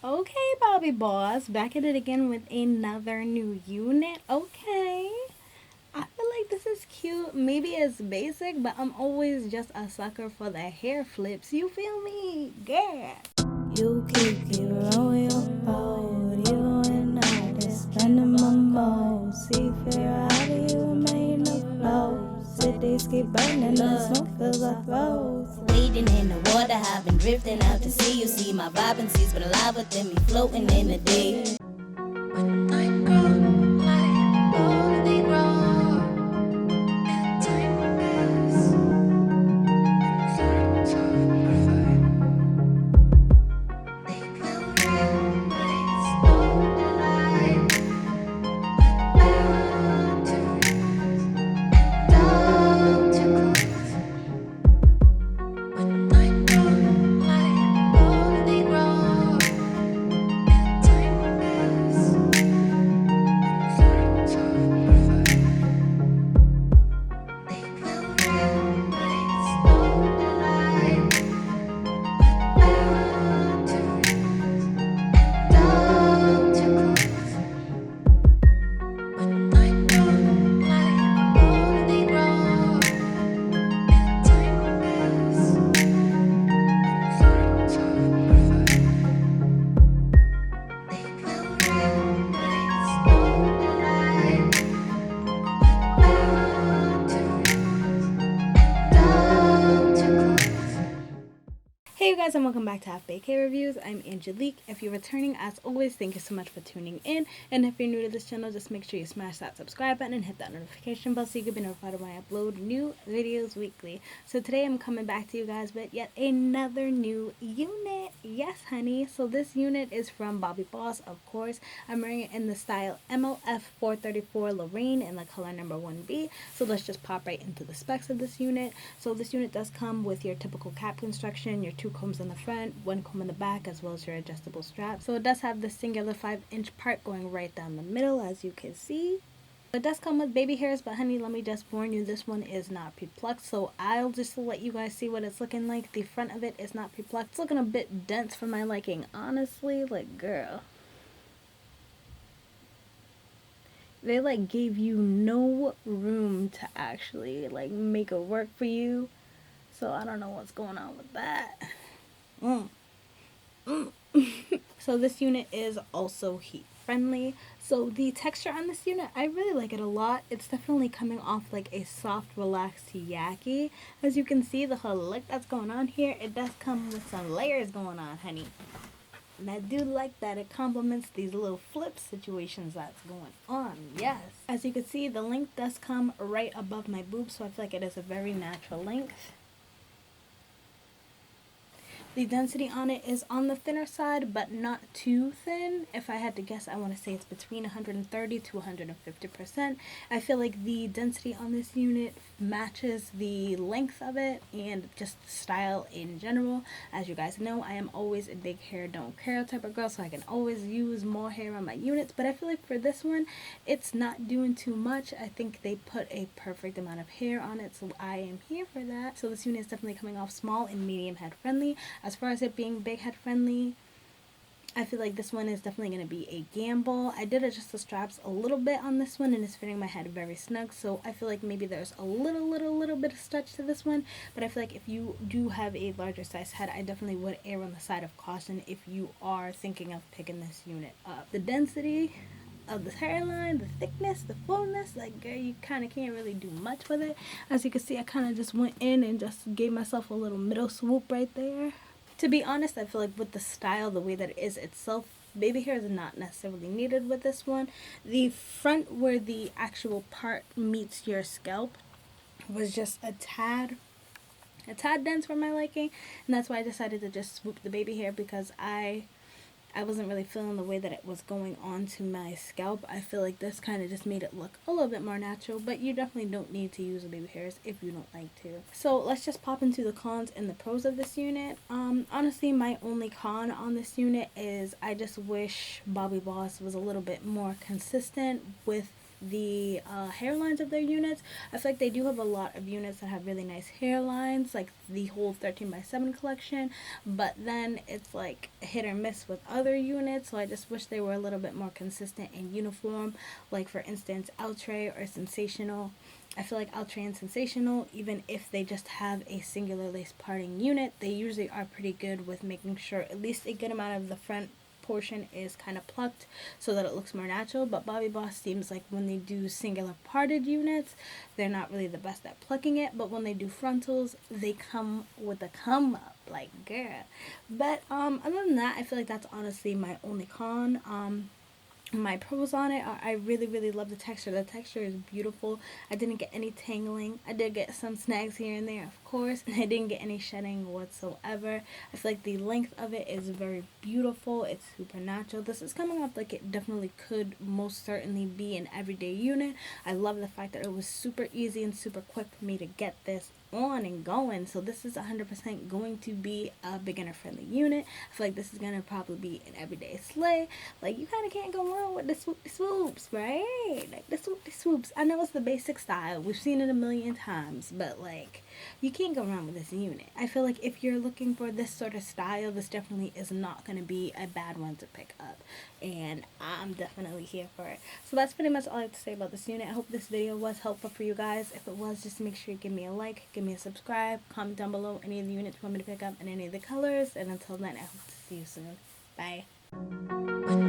Okay, Bobby Boss, back at it again with another new unit. Okay, I feel like this is cute. Maybe it's basic, but I'm always just a sucker for the hair flips. You feel me? Girl. You keep on your boat, you and I just spending my mode. See fear out of you, made no flow. Cities keep burning, the smoke fills up roads. Wading in the water, I've been drifting out to sea. You see my vibrancy's been alive within me, floating in the day. When I grow, like only grow, and time pass, and thoughts of perfect. They will rise, no delight, bound to rise, and down to close. When I grow, like only grow, and time pass, and thoughts of perfect. They will rise, no delight, bound to rise, and down to close. When I grow, like only grow, and time pass, and thoughts of perfect. They will rise, no delight, bound to rise, and down to close. Hey you guys, and welcome back to Half Baked Hair Reviews. I'm Angelique. If you're returning, as always, thank you so much for tuning in. And if you're new to this channel, just make sure you smash that subscribe button and hit that notification bell so you can be notified when I upload new videos weekly. So today I'm coming back to you guys with yet another new unit. Yes, honey. So this unit is from Bobbi Boss, of course. I'm wearing it in the style MLF434 Lorraine in the color number 1B. So let's just pop right into the specs of this unit. So this unit does come with your typical cap construction, your two combs in the front, one comb in the back, as well as your adjustable strap. So it does have this singular 5-inch part going right down the middle, as you can see. It does come with baby hairs, but honey, let me just warn you, this one is not pre-plucked, so I'll just let you guys see what it's looking like. The front of it is not pre-plucked. It's looking a bit dense for my liking, honestly. Like, girl, they like gave you no room to actually like make it work for you. So I don't know what's going on with that. So this unit is also heat friendly. So the texture on this unit, I really like it a lot. It's definitely coming off like a soft, relaxed Yaki. As you can see, the whole look that's going on here, it does come with some layers going on, honey. And I do like that it complements these little flip situations that's going on. Yes. As you can see, the length does come right above my boobs, so I feel like it is a very natural length. The density on it is on the thinner side, but not too thin. If I had to guess, I want to say it's between 130 to 150%. I feel like the density on this unit matches the length of it and just the style in general. As you guys know, I am always a big hair don't care type of girl, so I can always use more hair on my units. But I feel like for this one, it's not doing too much. I think they put a perfect amount of hair on it, so I am here for that. So this unit is definitely coming off small and medium head friendly. As far as it being big head friendly, I feel like this one is definitely going to be a gamble. I did adjust the straps a little bit on this one and it's fitting my head very snug, so I feel like maybe there's a little bit of stretch to this one, but I feel like if you do have a larger size head, I definitely would err on the side of caution if you are thinking of picking this unit up. The density of the hairline, the thickness, the fullness, like girl, you kind of can't really do much with it. As you can see, I kind of just went in and just gave myself a little middle swoop right there. To be honest, I feel like with the style, the way that it is itself, baby hair is not necessarily needed with this one. The front where the actual part meets your scalp was just a tad dense for my liking, and that's why I decided to just swoop the baby hair, because I wasn't really feeling the way that it was going on to my scalp. I feel like this kind of just made it look a little bit more natural, but you definitely don't need to use the baby hairs if you don't like to. So let's just pop into the cons and the pros of this unit. Honestly, my only con on this unit is I just wish Bobbi Boss was a little bit more consistent with the hairlines of their units. I feel like they do have a lot of units that have really nice hairlines, like the whole 13x7 collection, but then it's like hit or miss with other units, so I just wish they were a little bit more consistent and uniform. Like for instance, Outre or Sensational. I feel like Outre and Sensational, even if they just have a singular lace parting unit, they usually are pretty good with making sure at least a good amount of the front portion is kind of plucked so that it looks more natural. But Bobbi Boss seems like when they do singular parted units, they're not really the best at plucking it, but when they do frontals, they come with a come up, like girl. But other than that, I feel like that's honestly my only con. My pros on it are I really love the texture. The texture is beautiful. I didn't get any tangling. I did get some snags here and there, of course, and I didn't get any shedding whatsoever. I feel like the length of it is very beautiful. It's super natural. This is coming up like it definitely could most certainly be an everyday unit. I love the fact that it was super easy and super quick for me to get this on and going. So this is 100% going to be a beginner friendly unit. I feel like this is going to probably be an everyday slay. Like, you kind of can't go wrong with the swoops, right? Like the swoops. I know it's the basic style. We've seen it a million times, but like, you can't go wrong with this unit. I feel like if you're looking for this sort of style, this definitely is not going to be a bad one to pick up, and I'm definitely here for it. So that's pretty much all I have to say about this unit. I hope this video was helpful for you guys. If it was, just make sure you give me a like, give me a subscribe, comment down below any of the units you want me to pick up and any of the colors, and until then, I hope to see you soon. Bye.